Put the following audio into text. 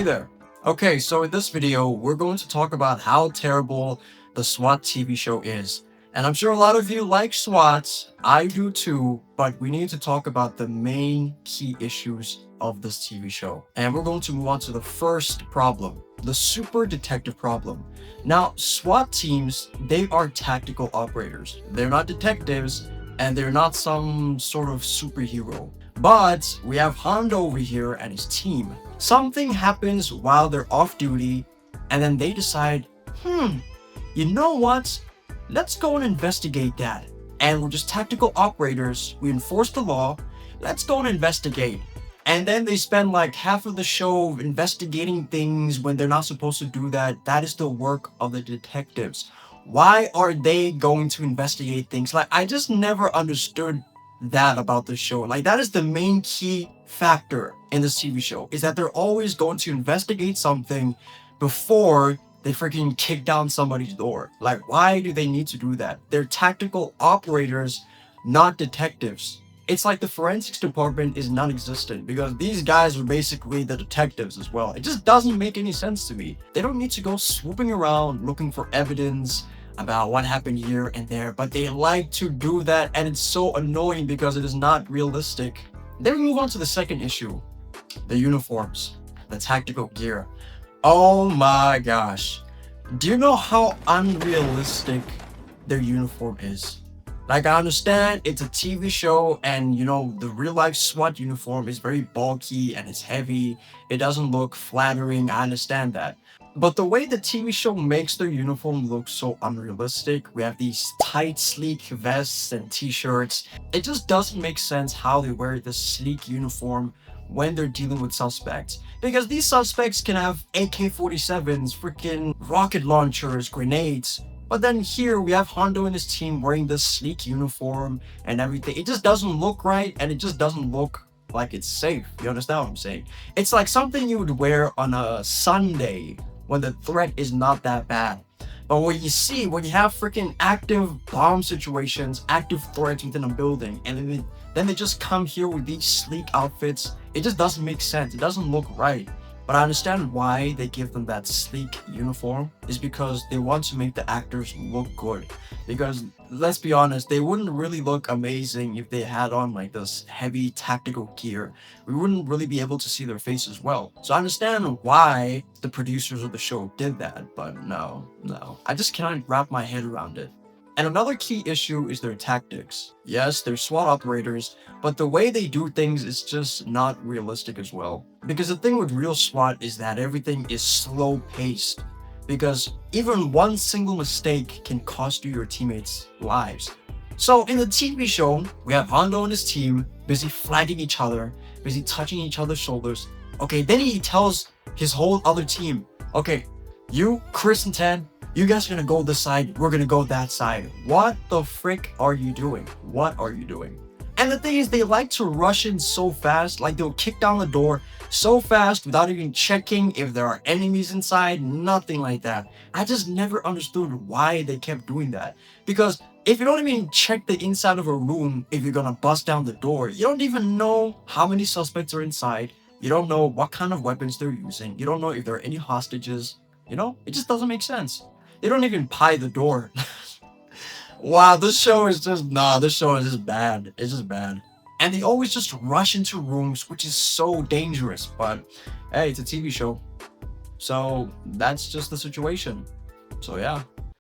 Hey there. Okay, so in this video, we're going to talk about how terrible the SWAT TV show is. And I'm sure a lot of you like SWAT, I do too, but we need to talk about the main key issues of this TV show. And we're going to move on to the first problem, the super detective problem. Now, SWAT teams, they are tactical operators. They're not detectives, and they're not some sort of superhero. But we have Hondo over here and his team. Something happens while they're off duty, and then they decide, you know what? Let's go and investigate that. And we're just tactical operators. We enforce the law. Let's go and investigate. And then they spend like half of the show investigating things when they're not supposed to do that. That is the work of the detectives. Why are they going to investigate things? Like, I just never understood that about the show. Like, that is the main key factor in this TV show, is that they're always going to investigate something before they freaking kick down somebody's door. Like, why do they need to do that? They're tactical operators, not detectives. It's like the forensics department is non-existent because these guys are basically the detectives as well. It just doesn't make any sense to me. They don't need to go swooping around looking for evidence about what happened here and there, but they like to do that, and it's so annoying because it is not realistic. Then we move on to the second issue, the uniforms, the tactical gear. Oh my gosh. Do you know how unrealistic their uniform is? Like, I understand it's a TV show and, you know, the real life SWAT uniform is very bulky and it's heavy. It doesn't look flattering. I understand that. But the way the TV show makes their uniform look so unrealistic, we have these tight, sleek vests and t-shirts. It just doesn't make sense how they wear this sleek uniform when they're dealing with suspects. Because these suspects can have AK-47s, freaking rocket launchers, grenades. But then here we have Hondo and his team wearing this sleek uniform and everything. It just doesn't look right, and it just doesn't look like it's safe. You understand what I'm saying? It's like something you would wear on a Sunday when the threat is not that bad. But when you have freaking active bomb situations, active threats within a building, and then they just come here with these sleek outfits, it just doesn't make sense. It doesn't look right. But I understand why they give them that sleek uniform, is because they want to make the actors look good. Because let's be honest, they wouldn't really look amazing if they had on like this heavy tactical gear. We wouldn't really be able to see their faces well. So I understand why the producers of the show did that, but no. I just cannot wrap my head around it. And another key issue is their tactics. Yes, they're SWAT operators, but the way they do things is just not realistic as well. Because the thing with real SWAT is that everything is slow paced. Because even one single mistake can cost you your teammates' lives. So in the TV show, we have Hondo and his team busy flagging each other, busy touching each other's shoulders. Okay, then he tells his whole other team, okay, you, Chris and Ted, you guys are gonna go this side, we're gonna go that side. What the frick are you doing? What are you doing? And the thing is, they like to rush in so fast, like they'll kick down the door so fast without even checking if there are enemies inside, nothing like that. I just never understood why they kept doing that. Because if you don't even check the inside of a room, if you're gonna bust down the door, you don't even know how many suspects are inside. You don't know what kind of weapons they're using. You don't know if there are any hostages. You know, it just doesn't make sense. They don't even pie the door. Wow, this show is just bad. It's just bad. And they always just rush into rooms, which is so dangerous. But hey, it's a TV show. So that's just the situation. So yeah.